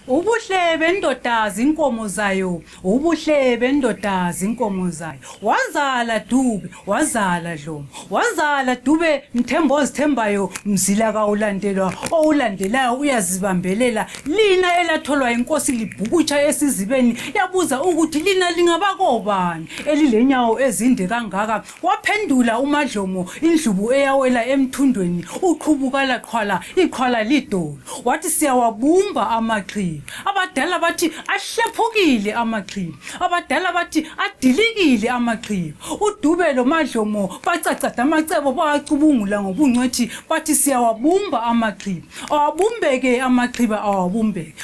Ubuhle bendoda zinkomo zayo, ubuhle bendoda zinkomo zayo. Wazala Dube, wazala Dlomo, wazala Dube Mthembu ozithembayo, mzila kawulandelwa, owulandelayo uyazibambelela. Lina elatholwa inkosi libhukutsha esizibeni, yabuza ukuthi lina lingabakobani elilenyawo ezinde kangaka. Waphendula uMadlomo indlubu eyawela emthundweni, uqhubukala qhwala, iqhwala lidolo. Wathi siyawabumba amaqhibi. Abadala bathi ahlephukile amaqhibi, abadala bathi adilikile amaqhibi. UDube loMadlomo bacacada amacebo bacubungula ngobungcwethi, bathi siyawabumba amaqhibi. Awabumbeke amaqhibi, awabumbeke.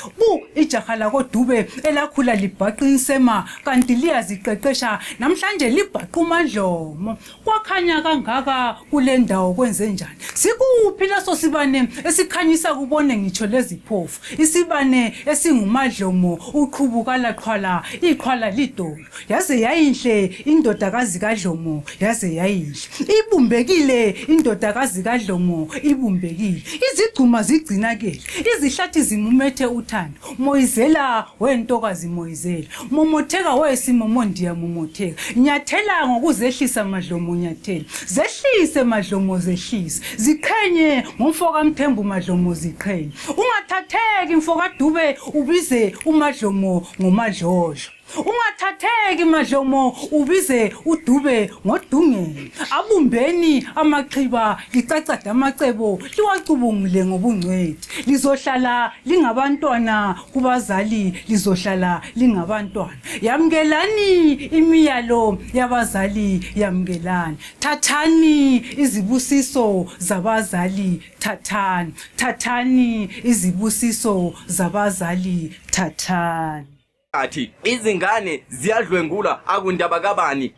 Ijaha lakoDube elakhula libhaqa insema, kanti liyaziqeqesha namhlanje libhaqa uMadlomo. Kwakhanya kangaka kule ndawo kwenze njani? Sikuphi laso sibane esikhanyisa kubone ngitsho leziphofu? Isibane esinguMadlomo uqhubukala qhwala, iqhwala lidolo. Yaze yayinhle indodakazi kaDlomo, yaze yayinhle. Ibumbekile indodakazi kaDlomo, ibumbekile. Izigcuma zigcinakele, izihlathi zimumethe uthando. Moyizela wentokazi Moyizela, momotheka wesimomondiya momotheka. Nyathela ngokuzehlisa Madlomo nyathela, zehlise Madlomo zehlise. Ziqhenye ngomfoka Mthembu Madlomo ziqhenye. Ungathatheki mfoka Dube ubize uMadlomo ngoMadlodlo. Ungathatheki Madlomo ubize uDube ngoDungela. Abumbeni amaqhiba licacada amacebo liwacubungule ngobungcwethi. Lizohlala lingabantwana kubazali, lizohlala lingabantwana. Yamkelani imiyalo yabazali, yamkelani. Thathani izibusiso zabazali, thathani. Thathani izibusiso zabazali, thathani. Athi izingane ziyadlwengula akundaba kabani,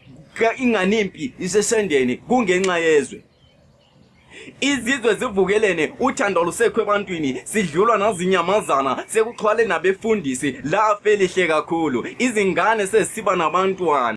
inganimpi isesendeni kungenxa yezwe. Izizwe zivukelene, uthando lusekho ebantwini, sidlulwa nazinyamazana, sekuxhwale nabefundisi, lafe lihle kakhulu. Izingane sesiba nabantwana.